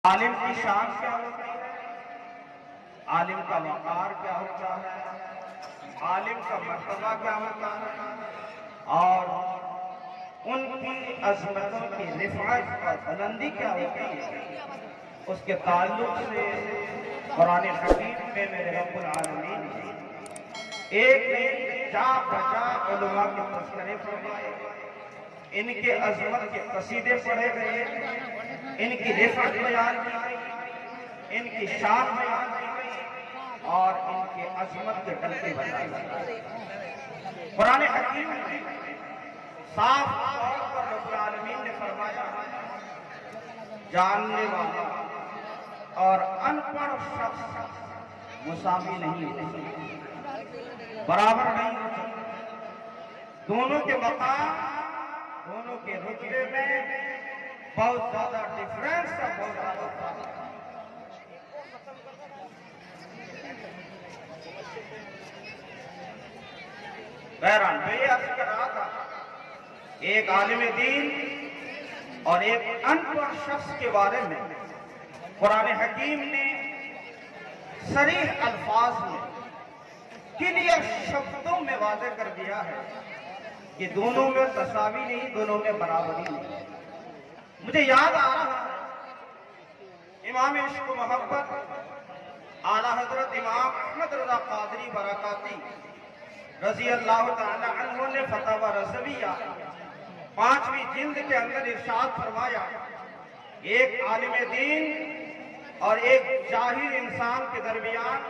عالم کی شان کیا ہوتی ہے، عالم کا وقار کیا ہوتا ہے، عالم کا مرتبہ کیا ہوتا ہے، اور ان کی عظمتوں کی رفعت اور بلندی کیا ہوتی ہے، اس کے تعلق سے قرآن حکیم میں میرے رب العالمین ایک جا بجا علماء کے تذکرے فرمائے، ان کے عظمت کے قصیدے پڑھے گئے، ان کی رفعت بیان کی گئی، ان کی شان بیان کی گئی، اور ان کی عظمت کے ڈلتے بتائے گئے۔ قرآن حکیم میں صاف طور پر رب العالمین نے فرمایا، جاننے والا اور ان پڑھ شخص مساوی نہیں ہوتے، برابر نہیں ہوتے، دونوں کے مقام، دونوں کے رتبے میں بہت زیادہ ڈیفرنس ہے، بہت زیادہ فرق ہے۔ بہرحال میں یہ عرض کر رہا تھا، ایک عالم دین اور ایک ان پڑھ شخص کے بارے میں قرآن حکیم نے صریح الفاظ میں کلیئر شبدوں میں واضح کر دیا ہے کہ دونوں میں تساوی نہیں، دونوں میں برابری نہیں۔ مجھے یاد آ رہا ہے امام عشق و محبت اعلیٰ حضرت امام احمد رضا قادری برکاتی رضی اللہ تعالی عنہ نے فتاوی رضویہ 5ویں جلد کے اندر ارشاد فرمایا، ایک عالم دین اور ایک جاہل انسان کے درمیان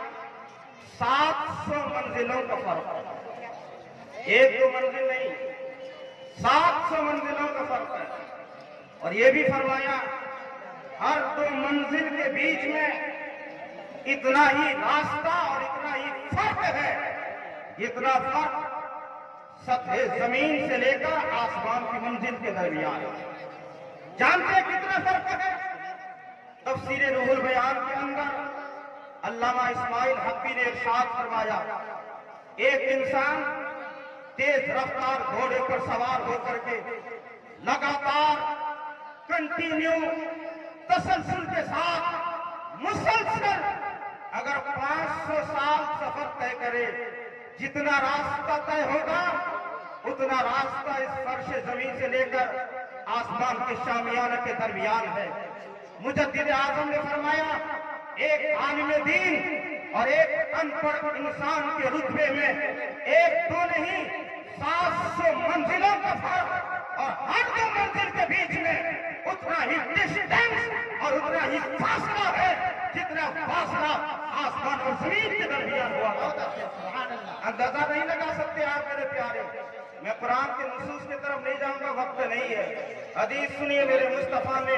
700 منزلوں کا فرق ہے، ایک دو منزل نہیں، 700 منزلوں کا فرق ہے۔ اور یہ بھی فرمایا، ہر دو منزل کے بیچ میں اتنا ہی راستہ اور اتنا ہی فرق ہے، اتنا فرق سطح زمین سے لے کر آسمان کی منزل کے درمیان ہے۔ جانتے ہیں کتنا فرق ہے؟ تفسیر روح البیان کے اندر علامہ اسماعیل حقی نے ارشاد فرمایا، ایک انسان تیز رفتار گھوڑے پر سوار ہو کر کے لگاتار کنٹینیو تسلسل کے ساتھ مسلسل اگر 500 سال سفر طے کرے، جتنا راستہ طے ہوگا اتنا راستہ اس فرش زمین سے لے کر آسمان کے شامیانہ کے درمیان ہے۔ مجدد اعظم نے فرمایا، ایک عالم دین اور ایک ان پڑھ انسان کے رتبے میں ایک دو نہیں 700 منزلوں کا فرق، اور ہر دو منزل کے بیچ میں اتنا ہی ڈسٹینس اور اتنا ہی فاصلہ ہے جتنا فاصلہ آسمان اور زمین کے درمیان ہوا کرتا ہے۔ اندازہ نہیں لگا سکتے آپ میرے پیارے، میں قرآن کے نصوص کی طرف نہیں جاؤں گا، وقت نہیں ہے۔ حدیث سنیے میرے مصطفیٰ نے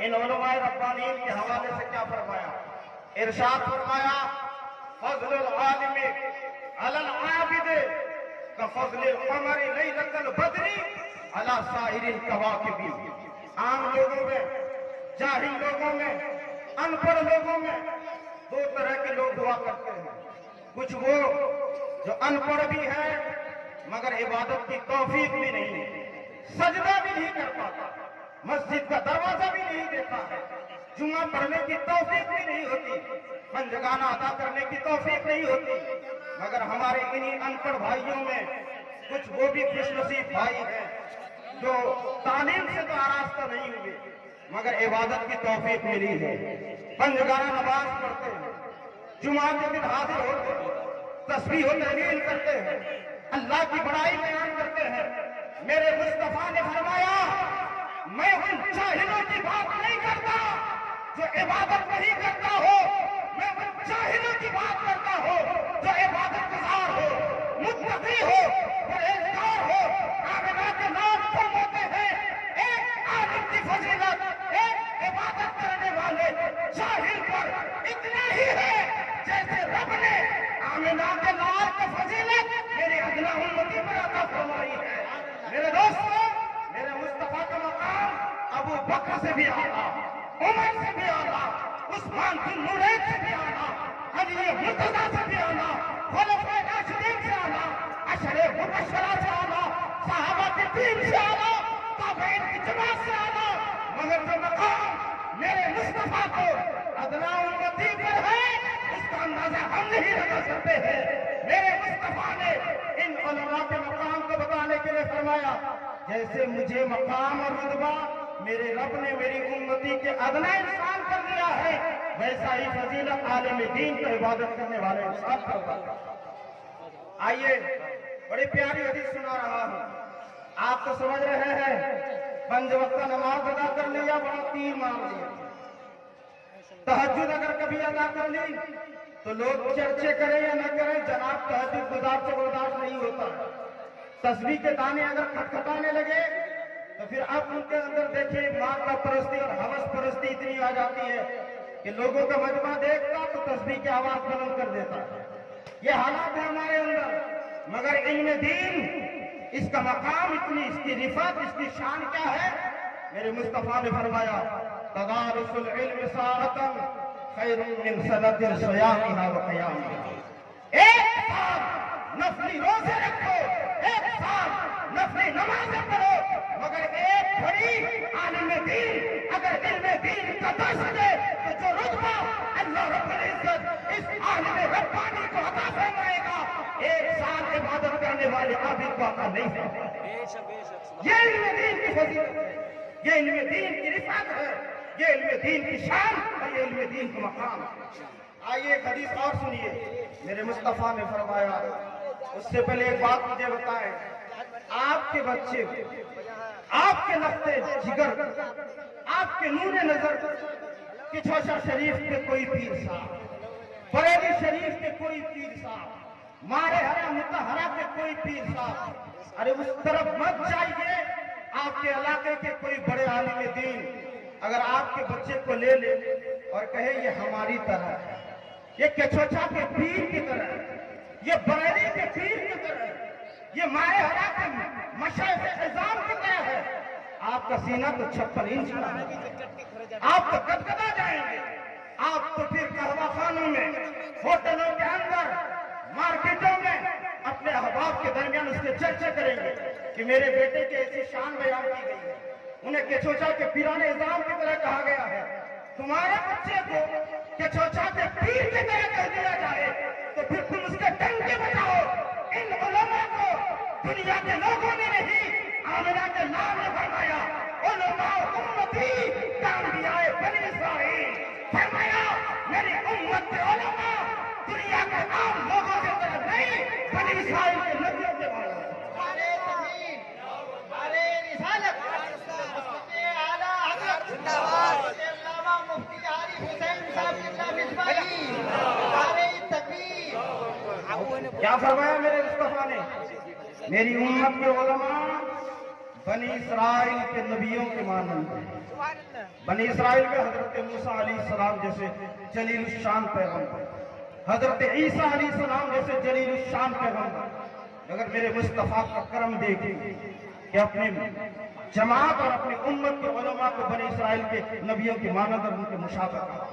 ان علماء ربانیین کے حوالے سے کیا فرمایا۔ ارشاد فرمایا، فضل العالم علی العابد کفضل القمر لیلۃ البدر علی سائر الکواکب۔ عام لوگوں میں، جاہل لوگوں میں، ان پڑھ لوگوں میں دو طرح کے لوگ ہوا کرتے ہیں، کچھ وہ جو ان پڑھ بھی ہے مگر عبادت کی توفیق بھی نہیں ہے، سجدہ بھی نہیں کر پاتا، مسجد کا دروازہ بھی نہیں دیتا ہے، جمعہ پڑھنے کی توفیق بھی نہیں ہوتی، پنجگانہ ادا کرنے کی توفیق نہیں ہوتی، مگر ہمارے انہی ان پڑھ بھائیوں میں کچھ وہ بھی خوش نصیب بھائی ہیں جو تعلیم سے تو آراستہ نہیں ہوئے مگر عبادت کی توفیق ملی ہے، پنجگانہ نماز پڑھتے ہیں، جمعہ کے دن حاضر ہوتے ہیں، تسبیح و تحلیل کرتے ہیں، اللہ کی بڑائی بیان کرتے ہیں۔ میرے مصطفیٰ نے فرمایا، میں ان جاہلوں کی بات نہیں کرتا جو عبادت نہیں کرتا ہو، میں ان جاہلوں کی بات کرتا ہوں جو عبادت گزار ہو، متقی ہو، پرہیزگار ہو، آمنہ کے نام فرماتے ہیں۔ ایک عالم کی فضیلت ایک عبادت کرنے والے جاہل پر اتنا ہی ہے جیسے رب نے آمنہ کے نام کی فضیلت میرے ادنا امتی پر عطا فرمائی ہے۔ میرے دوستو، میرے مصطفیٰ کا مقام ابو بکر سے بھی اعلیٰ، عمر سے بھی اعلیٰ، عثمان بن نورین سے بھی اعلیٰ، علی مرتضیٰ سے بھی اعلیٰ، خلفائے راشدین سے اعلیٰ، عشرہ مبشرہ سے اعلیٰ، صحابہ کے دین سے اعلیٰ، تابعین کی جماعت سے اعلیٰ، مگر جو مقام میرے مصطفیٰ کو ادنا امتی پر ہے، اس کا اندازہ ہم نہیں لگا سکتے ہیں۔ میرے مصطفیٰ نے ان علماء کے مقام کو بتانے کے لیے فرمایا جیسے مجھے مقام اور رتبہ میرے رب نے میری امتی کے ادنا انسان کر دیا ہے، ویسا ہی فضیلت عالم دین کو عبادت کرنے والے انسان کا ہوگا۔ آئیے بڑی پیاری حدیث سنا رہا ہوں، آپ تو سمجھ رہے ہیں، 5 وقت نماز ادا کر لیا بڑا تیر مار لیا، تہجد اگر کبھی ادا کر لی تو لوگ چرچے کریں یا نہ کریں، جناب تہجد گزار سے برداشت نہیں ہوتا۔ تسبیح کے دانے اگر کھٹکھٹانے لگے تو پھر اب ان کے اندر دیکھیں مادہ پرستی اور ہوس پرستی اتنی آ جاتی ہے کہ لوگوں کا مجمع دیکھتا تو تسبیح کی آواز بلند کر دیتا ہے۔ یہ حالات ہے ہمارے اندر، مگر علم دین اس کا مقام اتنی، اس کی رفعت، اس کی شان کیا ہے؟ میرے مصطفیٰ نے فرمایا تدارس العلم ساعۃ خیر من سنۃ صیامها وقیامها۔ ایک سال نفلی روزے رکھو، ایک سال نفلی نمازیں پڑھو، مگر ایک گھڑی عالم دین اگر علم دین کا درس دے تو جو رتبہ اللہ رب العزت اس عالم ربانی کو عطا فرمائے گا، ایک سال عبادت کرنے والے عابد کو عطا نہیں فرمائے۔ یہ علم دین کی فضیلت ہے، یہ علم دین کی رفعت ہے، یہ علم دین کی شان اور یہ علم دین کا مقام ہے۔ آئیے ایک حدیث اور سنیے، میرے مصطفیٰ نے فرمایا، اس سے پہلے ایک بات مجھے بتائیں، آپ کے بچے، آپ کے لختے جگر، آپ کے نور نظر کچھوچا شریف کے کوئی پیر صاحب، بریلی شریف کے کوئی پیر صاحب، مارے ہرا متحرہ کے کوئی پیر صاحب، ارے اس طرف مت جائیے۔ آپ کے علاقے کے کوئی بڑے عالم دین اگر آپ کے بچے کو لے لے اور کہے یہ ہماری طرح ہے، یہ کچھوچا کے پیر کی طرح ہے، یہ بریلی کے پیر کی طرح ہے، یہ مارے ہرا کے مشائخ اعظام کی طرح ہے، آپ کا سینہ تو 56 انچ کا ہے، آپ تو گدگدا جائیں گے، آپ تو پھر قہوہ خانوں میں، ہوٹلوں کے اندر، مارکیٹوں میں اپنے احباب کے درمیان اس کے چرچے کریں گے کہ میرے بیٹے کی ایسی شان بیان کی گئی ہے، انہیں کچھوچا کے پیران اعظام کی طرح کہا گیا ہے۔ تمہارے بچے کو کچھوچا کے پیر کی طرح کہہ دیا جائے تو پھر تم اس کے ڈنکے بجاؤ۔ ان علماء کو دنیا کے لوگوں نے نہیں، آمنہ کے نام نے فرمایا علماء امتی کانبیاء بنی اسرائیل، فرمایا میری امت کے علماء دنیا کے عام لوگوں کے طرف نہیں، بنی اسرائیل کے نبیوں کے بارے میں۔ نعرہ تکبیر، نعرہ رسالت، حضرت اعلیٰ حضرت علامہ مفتی عارف حسین صاحب قبلہ مصباحی، نعرہ تکبیر۔ کیا فرمایا میرے مصطفیٰ نے؟ میری امت کے علماء بنی اسرائیل کے نبیوں کے مانند ہیں۔ بنی اسرائیل میں حضرت موسیٰ علیہ السلام جیسے جلیل الشان پیغمبر، حضرت عیسیٰ علیہ السلام جیسے جلیل الشان پیغمبر، اگر میرے مصطفیٰ کا کرم دیکھیں کہ اپنی جماعت اور اپنی امت کے علماء کو بنی اسرائیل کے نبیوں کی مانند اور ان کے مشابہ کہا۔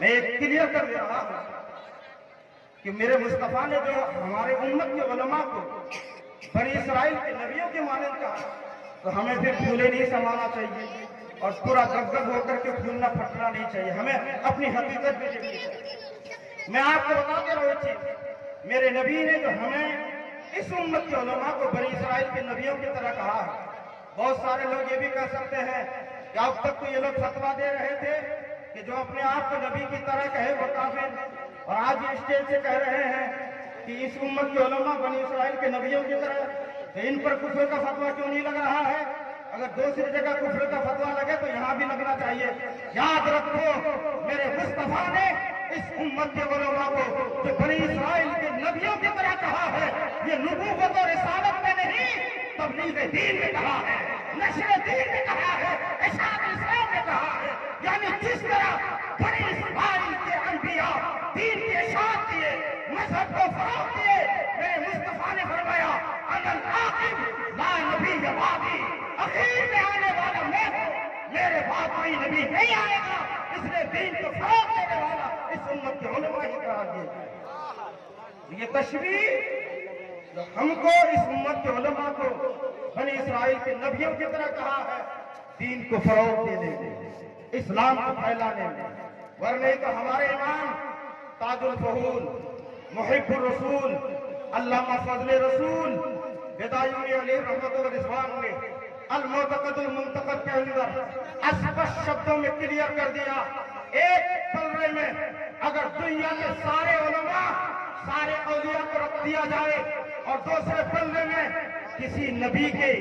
میں ایک کلیئر کر دے رہا ہوں کہ میرے مصطفیٰ نے جو ہمارے امت کے علماء کو بنی اسرائیل کے نبیوں کے مانند کہا تو ہمیں پھر پھولے نہیں سمانا چاہیے اور پورا گدگد ہو کر کے پھولنا پھٹنا نہیں چاہیے، ہمیں اپنی حقیقت بھی دیکھنی چاہیے۔ میں آپ کو بتا دے رہا ہوں، میرے نبی نے جو ہمیں اس امت کے علماء کو بنی اسرائیل کے نبیوں کی طرح کہا ہے۔ بہت سارے لوگ یہ بھی کہہ سکتے ہیں کہ اب تک تو یہ لوگ فتویٰ دے رہے تھے کہ جو اپنے آپ کو نبی کی طرح کہے وہ کافر، اور آج یہ اسٹیج سے کہہ رہے ہیں کہ اس امت کے علماء بنی اسرائیل کے نبیوں کی طرح، تو ان پر کفر کا فتویٰ کیوں نہیں لگ رہا ہے؟ اگر دوسری جگہ کفر کا فتویٰ لگے تو یہاں بھی لگنا چاہیے۔ یاد رکھو میرے مصطفیٰ نے اس امت کے علماء کو جو بنی اسرائیل کے نبیوں کی طرح کہا ہے، یہ نبوت اور رسالت میں نہیں، تبلیغ دین میں کہا ہے، نشر دین میں کہا ہے، اشاعت اسلام میں کہا ہے۔ یعنی جس طرح بنی اسرائیل کے انبیاء دین کی اشاعت دیے، مذہب کو فروغ دیے، میرے مصطفیٰ نے فرمایا انا العاقب لا نبی بعدی، اخیر میں آنے والا میں ہوں، میرے بعد کوئی نبی نہیں آئے گا، اس نے دین کو فروغ دینے والا اس امت کے علماء ہی قرار دیے۔ یہ تشبیہ ہم کو اس امت کے علماء کو بنی اسرائیل کے نبیوں کی طرح کہا ہے، دین کو فروغ دینے میں، اسلام کو پھیلانے میں، ورنہ تو ہمارے امام تاج الفہول، محب الرسول، علامہ فضل رسول بدایون علیہ رحمت و رضوان نے المعتقد المنتقد کے اندر اسپشٹ شبدوں میں کلیئر کر دیا، ایک پلڑے میں اگر دنیا کے سارے علماء، سارے اولیاء کو رکھ دیا جائے اور دوسرے پلڑے میں کسی نبی کے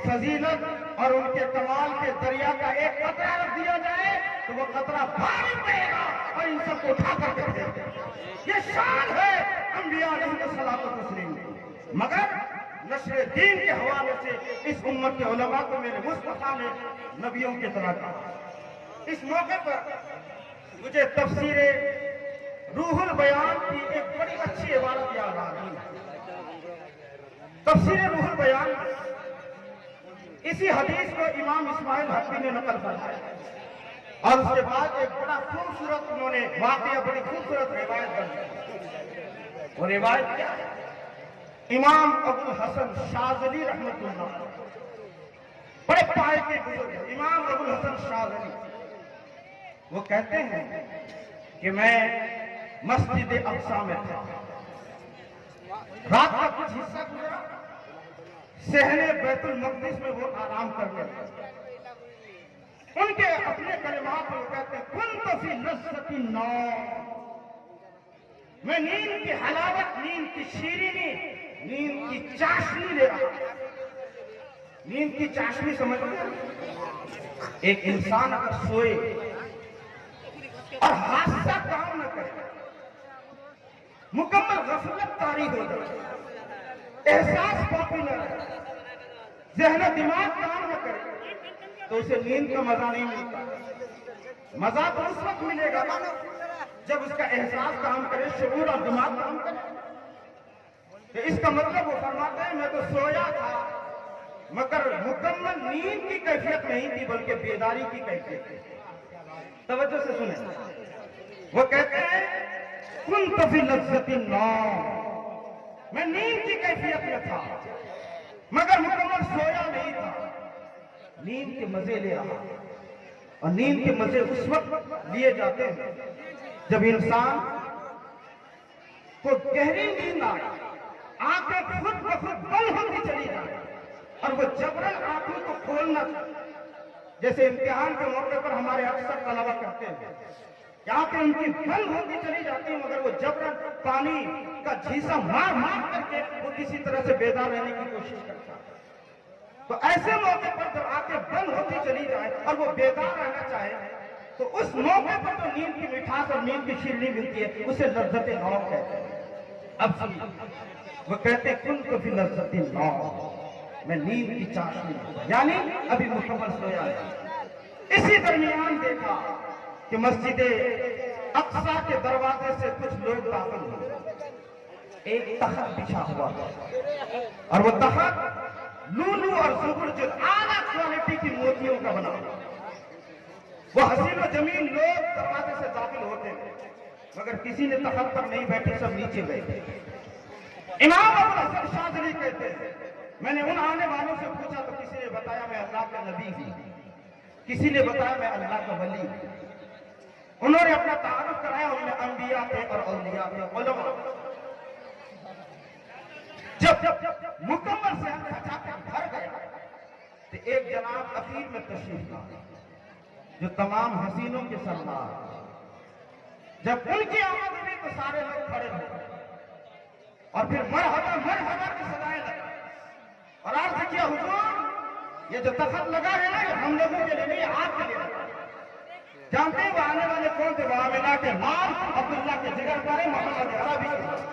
فضیلت اور ان کے کمال کے دریا کا ایک قطرہ رکھ دیا جائے تو وہ قطرہ بھاری پڑے گا اور ان سب کو اٹھا کر کے دے گا۔ یہ شان ہے انبیاء علیہ الصلوۃ والتسلیم کی۔ مگر نشر دین کے حوالے سے اس امت کے علماء کو میرے مصطفیٰ نے نبیوں کی طرح کہا۔ اس موقع پر مجھے تفسیر روح البیان کی ایک بڑی اچھی عبارت یاد آ رہی ہے۔ تفسیر روح البیان اسی حدیث کو امام اسماعیل حقی نے نقل فرمایا اور اس کے بعد ایک بڑا خوبصورت انہوں نے واقعہ، بڑی خوبصورت روایت بنائی۔ وہ روایت کیا ہے؟ امام ابو الحسن شاذلی رحمۃ اللہ بڑے پائے کے بزرگ ہیں، امام ابو الحسن شاذلی، وہ کہتے ہیں کہ میں مسجد اقصی میں تھا، رات کا کچھ حصہ گزرا، صحن بیت المقدس میں وہ آرام کرنے لگے۔ ان کے اپنے کلمات میں وہ کہتے ہیں کنت فی لذۃ النوم، میں نیند کی حلاوت، نیند کی شیرینی، نیند کی چاشنی لے رہا ہوں۔ نیند کی چاشنی سمجھ لیں، ایک انسان اگر سوئے اور حادثہ کام نہ کرے، مکمل غفلت طاری ہو جائے، احساس باقی نہ رہے، ذہن و دماغ کام نہ کرے، تو اسے نیند کا مزہ نہیں ملتا۔ مزہ تو اس وقت ملے گا جب اس کا احساس کام کرے، شعور اور دماغ کام کرے۔ تو اس کا مطلب وہ فرماتے ہیں میں تو سویا تھا مگر مکمل نیند کی کیفیت نہیں تھی بلکہ بیداری کی کیفیت تھی۔ توجہ سے سنیں، وہ کہتے ہیں کنت فی لذۃ النوم، میں نیند کی کیفیت میں تھا مگر مکمل سویا نہیں تھا، نیند کے مزے لے رہا، اور نیند کے مزے اس وقت لیے جاتے ہیں جب انسان کو گہری نیند آئے، آنکھیں خود بخود بند ہوتی چلی جائے اور وہ جبرن آنکھوں کو کھولنا چاہے۔ جیسے امتحان کے موقع پر ہمارے اکثر طلبہ کرتے ہیں کہ آنکھیں ان کی بند ہوتی چلی جاتی ہیں مگر وہ جبرن پانی کا جھیسا مار مار کر کے وہ کسی طرح سے بیدار رہنے کی کوشش کرتا ہے۔ تو ایسے موقع پر جب آنکھیں بند ہوتی چلی جائے اور وہ بیدار رہنا چاہے تو اس موقع پر جو نیند کی مٹھاس اور نیند کی شیرینی ملتی ہے اسے لذت نوم کہتے ہیں۔ اب سنیے، وہ کہتے ہیں کنت فی لذۃ النوم، میں نیند کی چاشنی، یعنی ابھی مکمل سویا ہے۔ اسی درمیان دیکھا کہ مسجد اقصی کے دروازے سے کچھ لوگ داخل ہوئے، ایک تخت بچھا ہوا اور وہ تخت لولو اور زبرجد اعلیٰ کوالٹی کی موتیوں کا بنا، وہ حسین و جمیل لوگ دروازے سے داخل ہوتے ہیں مگر کسی نے تخت پر نہیں بیٹھے، سب نیچے بیٹھے۔ امام ابو الحسن شاذلی کہتے ہیں میں نے ان آنے والوں سے پوچھا تو کسی نے بتایا میں اللہ کا نبی ہوں، کسی نے بتایا میں اللہ کا ولی ہوں۔ انہوں نے اپنا تعارف کرایا، ان میں انبیاء تھے اور اولیاء تھے، علماء۔ جب مکمل سے کھچا کر گھر گیا تو ایک جناب اخیر میں تشریف لایا جو تمام حسینوں کے سردار، جب ان کی آمد ہوئی تو سارے لوگ کھڑے ہوئے اور پھر مرحبا مرحبا کی صدائیں لگا اور عرض کیا حضور یہ جو تخت لگا ہے نا یہ ہم لوگوں کے لیے نہیں، آپ کے لیے لگا۔ جانتے ہیں وہ آنے والے کون تھے؟ وہ آمنہ کے نام عبداللہ کے جگر پارے محمد عربی کے۔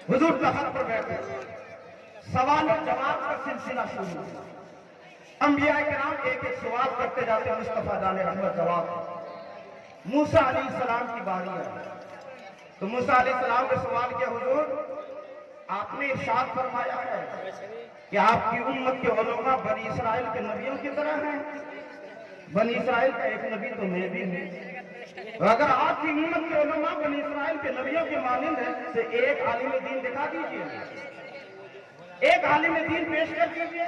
حضور تخت پر بیٹھے، سوال و جواب کا سلسلہ شروع ہوا۔ انبیاء کرام ایک ایک سوال کرتے جاتے، مصطفیٰ جان رحمت جواب۔ موسیٰ علیہ السلام کی باری ہے تو موسیٰ علیہ السلام نے سوال کیا حضور آپ نے ارشاد فرمایا ہے کہ آپ کی امت کے علماء بنی اسرائیل کے نبیوں کی طرح ہیں، بنی اسرائیل کا ایک نبی تو میں بھی ہوں، اگر آپ کی امت کے علماء بنی اسرائیل کے نبیوں کے مانند ہیں تو ایک عالم دین دکھا دیجیے، ایک عالم دین پیش کر دیجیے۔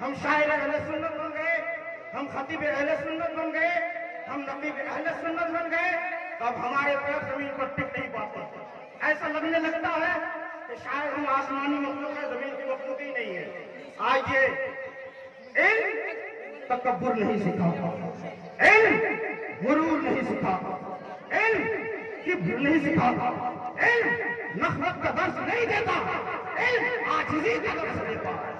ہم شاعر اہل سنت بن گئے، ہم خطیب اہل سنت بن گئے، ہم نقیب اہل سنت بن گئے، تو اب ہمارے پیر زمین پر ٹک نہیں پاتے۔ ایسا لگنے لگتا ہے کہ شاید ہم آسمانی مخلوق ہے، زمین کی مخلوق ہی نہیں ہے۔ آئیے، علم تکبر نہیں سکھاتا، علم غرور نہیں سکھاتا، علم کبر نہیں سکھاتا، علم نفرت کا درس نہیں دیتا، علم عاجزی کا درس دیتا ہے،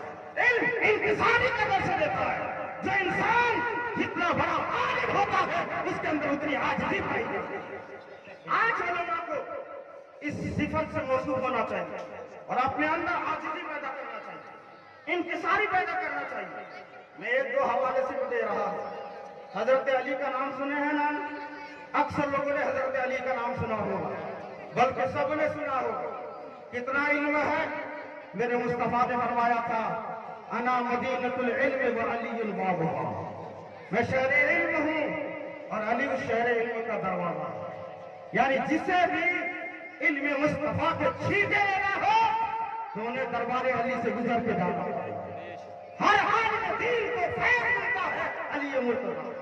علم انکساری کا درس دیتا ہے۔ جو انسان جتنا بڑا عالم ہوتا ہے اس کے اندر اتنی عاجزی پائی جاتی ہے۔ آج علماء کو اس صفت سے موصوف ہونا چاہیے اور اپنے اندر عاجزی پیدا کرنا چاہیے، انکساری پیدا کرنا چاہیے۔ میں ایک دو حوالے سے دے رہا ہوں۔ حضرت علی کا نام سنے ہیں نا؟ اکثر لوگوں نے حضرت علی کا نام سنا ہوگا، بلکہ سب نے سنا ہوگا۔ کتنا علم ہے؟ میرے مصطفیٰ نے فرمایا تھا، انا مدینۃ العلم وعلی بابھا، میں شہر علم ہوں اور علی اس شہر علم کا دروازہ ہے۔ یعنی جسے بھی علم مصطفیٰ کے چھینکے لینا ہو تو انہیں دربار علی سے گزر کے جانا ہے۔ ہر عالم دین کو فیض ملتا ہے علی مرتضیٰ۔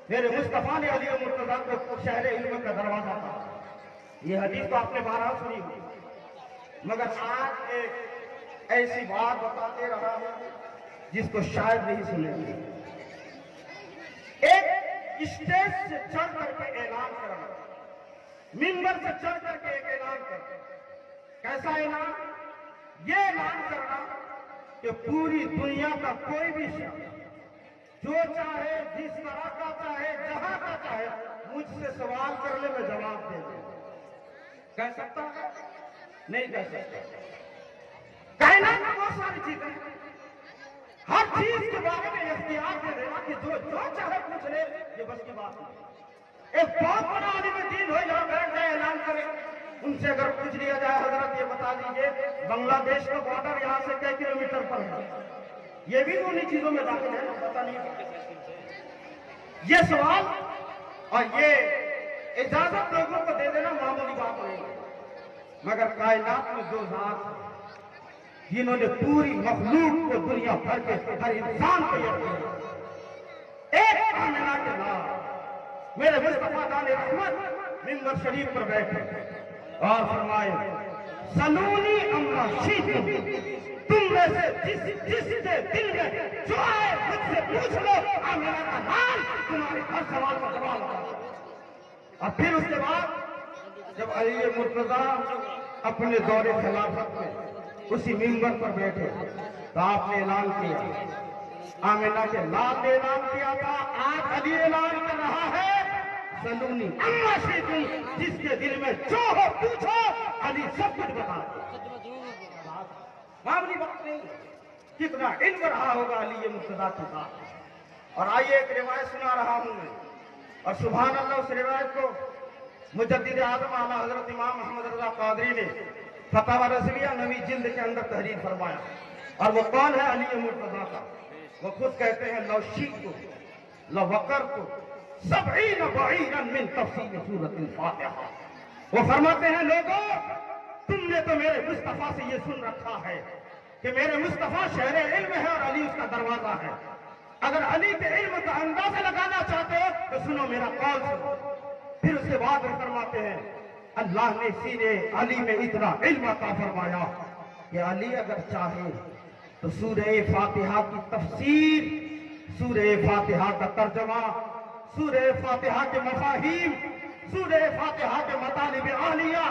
میرے مصطفیٰ نے علی مرتضیٰ کو شہر علم کا دروازہ تھا۔ یہ حدیث تو آپ نے بارہا سنی ہوئی، مگر آج ایک ایسی بات بتاتے رہا ہوں جس کو شاید نہیں سنے گے۔ ایک اسٹیج سے چڑھ کر کے اعلان کرنا، منبر سے چڑھ کر کے ایک اعلان کرنا۔ کیسا اعلان؟ یہ اعلان کرنا کہ پوری دنیا کا کوئی بھی شخص جو چاہے، جس طرح کا چاہے، جہاں کا چاہے، مجھ سے سوال کر لے، میں جواب دے دوں۔ کہہ سکتا ہے؟ نہیں کہہ سکتا۔ کائنات میں بہت ساری چیزیں ہیں، ہر چیز کے بارے میں اختیار دے دینا کہ جو چاہے پوچھ لے، یہ بس کی بات نہیں۔ ایک بہت بڑا عالم دین ہو یہاں بیٹھ جائے، اعلان کرے، ان سے اگر پوچھ لیا جائے، حضرت یہ بتا دیجئے بنگلہ دیش کا بارڈر یہاں سے کئی کلومیٹر پر ہے، یہ بھی تو انہی چیزوں میں داخل ہے، پتہ نہیں۔ یہ سوال اور یہ اجازت لوگوں کو دے دینا معمولی بات نہیں ہے، مگر کائنات میں جو ذات ہے جنہوں نے پوری مخلوق کو دنیا بھر کے ہر انسان کو یقین، ایک آمنہ کے نام میرے مصطفیٰ دان رحمت منبر شریف پر بیٹھے اور فرمائے، سلونی اما شئتم، تم میں سے جس کے دل میں جو آئے مجھ سے پوچھ لو، آمنہ کا نام تمہارے ہر سوال کا جواب دے۔ اور پھر اس کے بعد جب علی مرتضیٰ اپنے دور خلافت میں اسی منبر پر بیٹھے تو آپ نے اعلان کیا، آمنہ کے لال نے اعلان کیا تھا، آج علی اعلان کر رہا ہے، سلونی اما شئتم، جس کے دل میں جو ہو پوچھو، علی سب کچھ بتا دے۔ معمولی بات نہیں، کتنا علم رہا ہوگا علی مرتضیٰ کے ساتھ۔ اور آئیے ایک روایت سنا رہا ہوں میں، اور سبحان اللہ اس روایت کو مجدد اعظم اعلیٰ حضرت امام محمد رضا قادری نے فتاوی رضویہ نویں جلد کے اندر تحریر فرمایا، اور وہ قول ہے علی مرتضیٰ کا۔ وہ خود کہتے ہیں، لو شئت لوقرت 70 بعیرا من تفسیر سورۃ الفاتحہ۔ وہ فرماتے ہیں، لوگوں تم نے تو میرے مصطفیٰ سے یہ سن رکھا ہے کہ میرے مصطفیٰ شہر علم ہے اور علی اس کا دروازہ ہے۔ اگر علی کے علم کا اندازہ لگانا چاہتے ہو تو سنو میرا قول سنو۔ پھر اس کے بعد وہ فرماتے ہیں، اللہ نے سینے علی میں اتنا علم عطا فرمایا کہ علی اگر چاہے تو سورہ فاتحہ کی تفسیر، سورہ فاتحہ کا ترجمہ، سورہ فاتحہ کے مفاہیم، سورہ فاتحہ کے مطالب عالیہ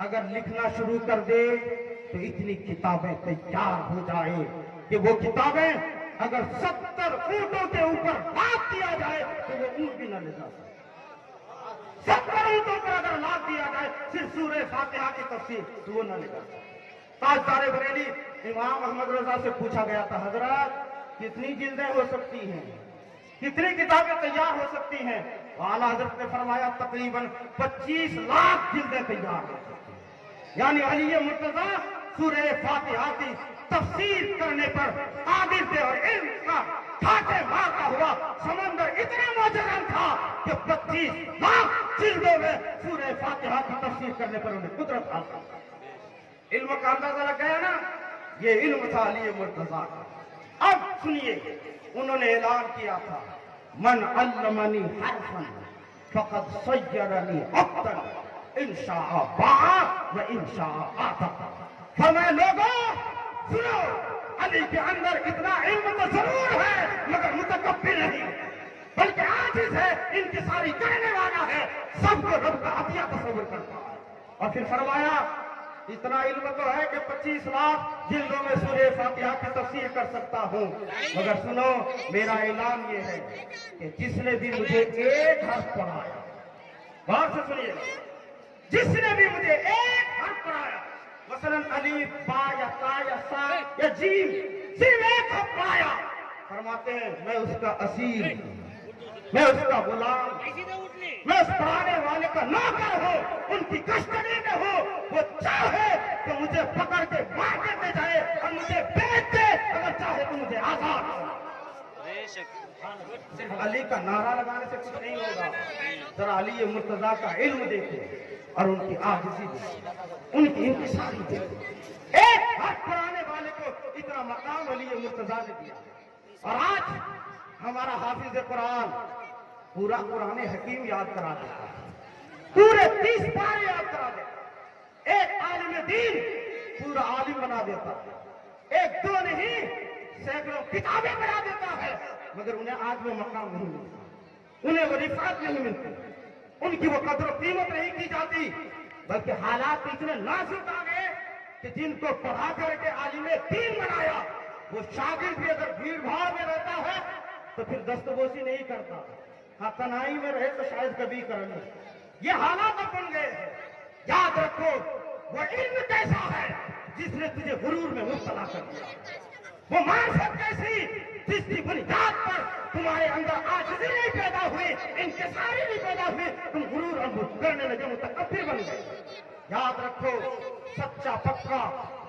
اگر لکھنا شروع کر دے تو اتنی کتابیں تیار ہو جائے کہ وہ کتابیں اگر 70 اونٹوں کے اوپر لاد دیا جائے تو وہ اونٹ بھی نہ لے جا سکے۔ 70 اونٹوں پر اگر لاد دیا جائے صرف سورہ فاتحہ کی تفسیر تو وہ نہ لے جا سکے۔ تاجدار بریلی امام احمد رضا سے پوچھا گیا تھا، حضرات کتنی جلدیں ہو سکتی ہیں، کتنی کتابیں تیار ہو سکتی ہیں؟ اعلیٰ حضرت نے فرمایا تقریباً 25 لاکھ جلدیں تیار ہو سکتی ہیں۔ یعنی علی مرتضیٰ سورہ فاتحہ کی تفسیر کرنے پر قادر تھے، اور علم کا ٹھاٹے مارتا ہوا سمندر اتنا موجزن تھا کہ 25 لاکھ جلدوں میں سورہ فاتحہ کی تفسیر کرنے پر انہیں قدرت حاصل۔ علم کا اندازہ لگ گیا نا، یہ علم تھا علی مرتضیٰ کا۔ اب سنیے انہوں نے اعلان کیا تھا من علمنی حرفا فقد صیرنی عبدا ان شاء باع و ان شاء آتق. فرمایا لوگوں سنو، علی کے اندر اتنا علم تو ضرور ہے مگر متکبر نہیں، بلکہ عاجز ہے، انکساری کرنے والا ہے، سب کو رب کا عطیہ تصور کرتا ہے. اور پھر فرمایا اتنا علم تو ہے کہ 25 لاکھ جلدوں میں سورہ فاتحہ کی تفسیر کر سکتا ہوں، مگر سنو میرا اعلان یہ ہے کہ جس نے بھی مجھے ایک حرف پڑھایا، غور سے سنیے، جس نے بھی مجھے ایک حرف پڑھایا، مثلا الف با یا تا یا سا یا جیم، صرف ایک حرف پڑھایا، فرماتے ہیں میں اس کا اسیر ہوں، میں اس کا غلام، میں اس پڑھانے والے کا نوکر ہوں، ان کی کسٹڈی میں ہوں. وہ چاہے تو مجھے پکڑ کے مار دیتے جائے اور مجھے بیچ دے، اگر چاہے تو مجھے آزاد. صرف علی کا نعرہ لگانے سے کچھ نہیں ہوگا. ذرا علی مرتضیٰ کا علم دیکھیں اور ان کی عاجزی دیکھیں، ان کی انکساری دیکھیں. ایک حرف پڑھانے والے کو اتنا مقام علی مرتضیٰ نے دیا. اور آج ہمارا حافظ قرآن پورا قرآن حکیم یاد کرا دیتا ہے، پورے 30 پارے یاد کرا دیتا ہے. ایک عالم دین پورا عالم بنا دیتا ہے، ایک دو نہیں سینکڑوں کتابیں بنا دیتا ہے، مگر انہیں آج وہ مقام نہیں ملتا، انہیں وہ رفعت نہیں ملتی، ان کی وہ قدر و قیمت نہیں کی جاتی، بلکہ حالات اتنے نازک آ گئے کہ جن کو پڑھا کر کے عالم دین بنایا، وہ شاگرد بھی اگر بھیڑ بھاڑ میں رہتا ہے تو پھر دستبوسی نہیں کرتا، ہاں تنہائی میں رہے تو شاید کبھی کرنے. یہ حالات اب بن گئے ہیں. یاد رکھو وہ علم کیسا ہے جس نے تجھے غرور میں مبتلا کر دیا، وہ معرفت کیسی جس کی بنیاد پر تمہارے اندر عاجزی نہیں پیدا ہوئی، انکساری نہیں پیدا ہوئی، تم غرور اور کرنے لگے، متکبر بن گئے. یاد رکھو سچا پکا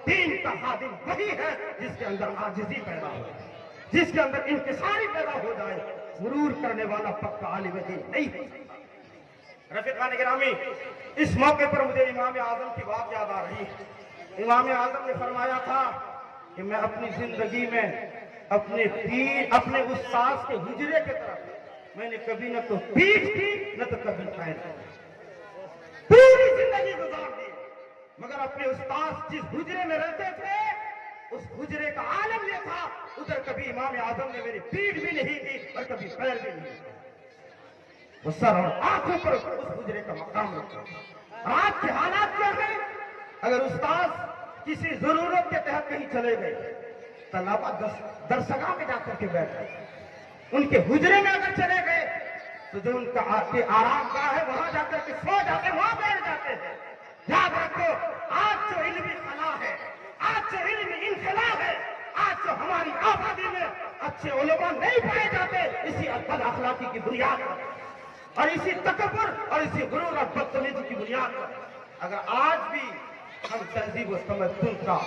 دین کا خادم وہی ہے جس کے اندر عاجزی پیدا ہو جائے، جس کے اندر انکساری پیدا ہو جائے. غرور کرنے والا پکا عالم دین نہیں ہے. رفیقان گرامی، اس موقع پر مجھے امام اعظم کی بات یاد آ رہی ہے. امام اعظم نے فرمایا تھا کہ میں اپنی زندگی میں اپنے پیر، اپنے استاذ کے حجرے کی طرف میں نے کبھی نہ تو پیٹھ کی نہ تو کبھی خیر کی، پوری زندگی گزار دی، مگر اپنے استاذ جس حجرے میں رہتے تھے اس حجرے کا عالم یہ تھا، ادھر کبھی امام اعظم نے میری پیٹھ بھی نہیں دی اور کبھی خیر بھی نہیں دی. وہ سر اور آنکھوں پر اس حجرے کا مقام رکھا. آج کے حالات کیا ہیں؟ اگر استاذ کسی ضرورت کے تحت کہیں چلے گئے طلبہ درسگاہ میں جا کر کے بیٹھ گئے، ان کے حجرے میں اگر چلے گئے تو جو ان کا آرام گاہ ہے وہاں جا کر کے سو جاتے ہیں، وہاں بیٹھ جاتے ہیں. یاد رکھو آج جو علمی خلا ہے، آج جو علمی انخلا ہے، آج جو ہماری آبادی میں اچھے علماء نہیں پائے جاتے، اسی بد اخلاقی کی بنیاد پر اور اسی تکبر اور اسی غرور اور بدتمیزی کی بنیاد پر. اگر آج بھی ہم تہذیب و تمدن کا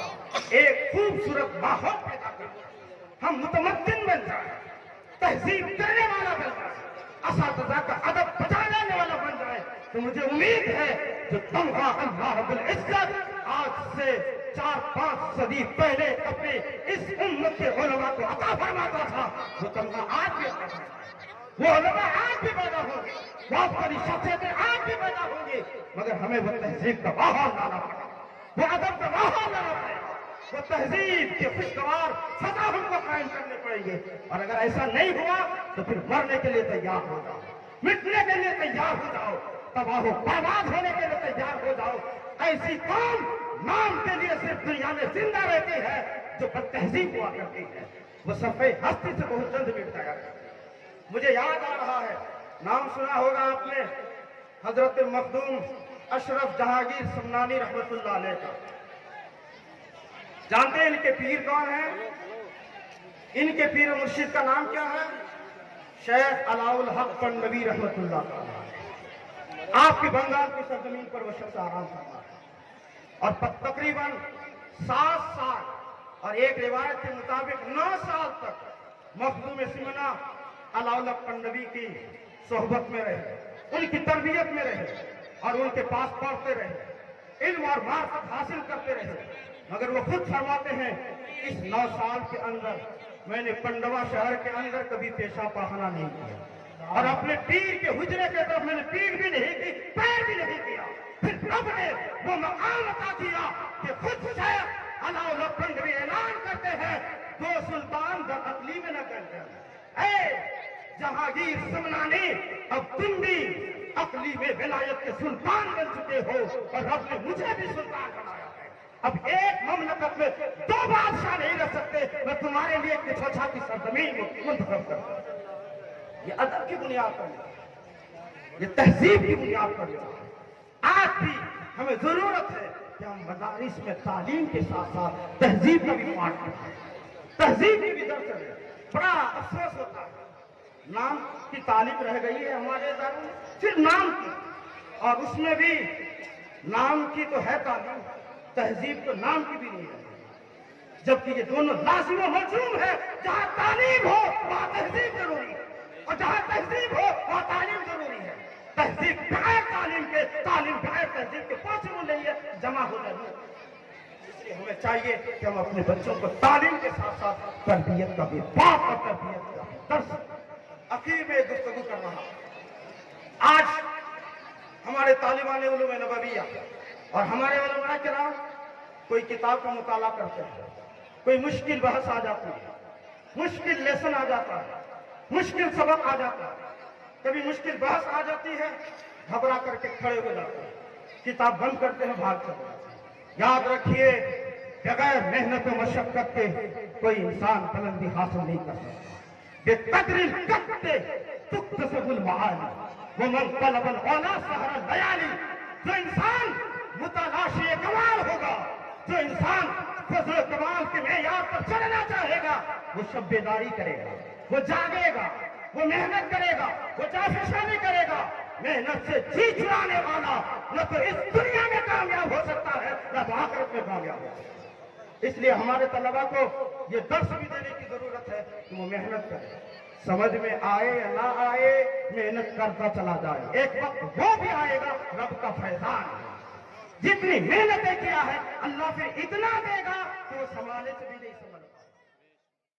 ایک خوبصورت ماحول پیدا کریں، ہم متمدن بن جائیں، تہذیب کرنے والا بن جائیں، اساتذہ کا ادب بجا لانے والا بن جائے، تو مجھے امید ہے جو تمغہ اللہ رب العزت آج سے 4-5 صدی پہلے اپنے اس امت کے علماء کو عطا فرماتا تھا، وہ تمغہ آج بھی عطا فرماتا ہے. وہ علماء آج بھی پیدا ہوں گے، بہت بڑی شخصیتیں آج بھی پیدا ہوں گی، مگر ہمیں وہ تہذیب کا ماحول لانا پڑے گا، وہ ادب کا ماحول لانا پڑے گا، وہ تہذیب کے خوشگوار فضا ہم کو قائم کرنے پڑیں گے. اور اگر ایسا نہیں ہوا تو پھر مرنے کے لیے تیار ہو جاؤ، مٹنے کے لیے تیار ہو جاؤ، تباہ و برباد ہونے کے لیے تیار ہو جاؤ. ایسی قوم نام کے لیے صرف دنیا میں زندہ رہتی ہے جو بد تہذیب ہوا کرتی ہے، وہ صفحے ہستی سے بہت جلد مٹ جائے گا. مجھے یاد آ رہا ہے، نام سنا ہوگا آپ نے حضرت مخدوم اشرف جہانگیر سمنانی رحمت اللہ علیہ کا. جانتے ہیں ان کے پیر کون ہیں؟ ان کے پیر مرشد کا نام کیا ہے؟ شیخ علاء الحق پنڈوی رحمت اللہ تعالی. آپ کی بنگال کی سرزمین پر وہ شخص آرام فرما ہے اور تقریباً 7 سال اور ایک روایت کے مطابق 9 سال تک مخدوم سمنا علاء الحق پنڈوی کی صحبت میں رہے، ان کی تربیت میں رہے اور ان کے پاس پڑھتے رہے، علم اور معرفت حاصل کرتے رہے. مگر وہ خود فرماتے ہیں اس 9 سال کے اندر میں نے پنڈوا شہر کے اندر کبھی پیشہ پاخانہ نہیں کیا، اور اپنے پیر کے حجرے کے طرف میں نے پیر بھی نہیں کی، پیر بھی نہیں کیا۔ پھر رب نے وہ مقام عطا کیا کہ خود شیخ علاؤ لکھنوی اعلان کرتے ہیں، دو سلطان در اقلی میں نہ کرتے ہیں۔ اے جہانگیر سمنانی، اب تم بھی اقلی میں ولایت کے سلطان بن چکے ہو، اور رب نے مجھے بھی سلطان بنایا ہے۔ اب ایک مملکت میں دو بادشاہ نہیں رہ سکتے، میں تمہارے لیے کچھوچھا کی سرزمین کو منتخب کرتا ہوں۔ یہ ادب کی بنیاد پر، یہ تہذیب کی بنیاد پر ہے۔ آج بھی ہمیں ضرورت ہے کہ ہم مدارس میں تعلیم کے ساتھ ساتھ تہذیب کا بھی پاٹ پڑھائیں، تہذیب کی بھی درس دیں۔ بڑا افسوس ہوتا ہے، نام کی تعلیم رہ گئی ہے ہمارے اداروں میں، صرف نام کی، اور اس میں بھی نام کی تو ہے تعلیم، تہذیب تو نام کی بھی نہیں ہے، جبکہ یہ دونوں لازم و ملزوم ہے۔ جہاں تعلیم ہو وہاں تہذیب ضروری ہے، اور جہاں تہذیب ہو وہاں تعلیم ضروری ہے۔ تہذیب بغیر تعلیم کے، تعلیم بغیر تہذیب کے پاسبل نہیں ہے، جمع ہو جائے۔ اس لیے ہمیں چاہیے کہ ہم اپنے بچوں کو تعلیم کے ساتھ ساتھ تربیت کا بھی باپ اور تربیت کا درس اخیر میں گفتگو کر رہا ہوں۔ آج ہمارے طالبان علوم نبویہ اور ہمارے علماء کرام کوئی کتاب کا مطالعہ کرتے ہیں، کوئی مشکل بحث آ جاتی ہے، مشکل لیسن آ جاتا ہے، مشکل سبق آ جاتا ہے، کبھی مشکل بحث آ جاتی ہے، گھبرا کر کے کھڑے ہو جاتے ہیں، کتاب بند کرتے ہیں، بھاگ چلے جاتے ہیں۔ یاد رکھیے، بغیر محنت و مشقت کے کوئی انسان بلندی حاصل نہیں کر سکتا۔ بقدر القد تکتسب المعالی ومن طلب العلا سہر الليالي۔ جو انسان متلاشی کمال ہوگا، جو انسان فضل و کمال کے معیار پر چلنا چاہے گا، وہ شب بیداری کرے گا، وہ جاگے گا، وہ محنت کرے گا، وہ جافشانی کرے گا۔ محنت سے جی چرانے والا نہ تو اس دنیا میں کامیاب ہو سکتا ہے، نہ آخرت میں کامیاب ہو سکتا ہے۔ اس لیے ہمارے طلباء کو یہ درس بھی دینے کی ضرورت ہے کہ وہ محنت کرے، سمجھ میں آئے یا نہ آئے، محنت کرتا چلا جائے، ایک وقت وہ بھی آئے گا رب کا فیضان ہے۔ جتنی محنتیں کیا ہے اللہ پھر اتنا دے گا کہ وہ سنبھالنے سے بھی نہیں سکتا۔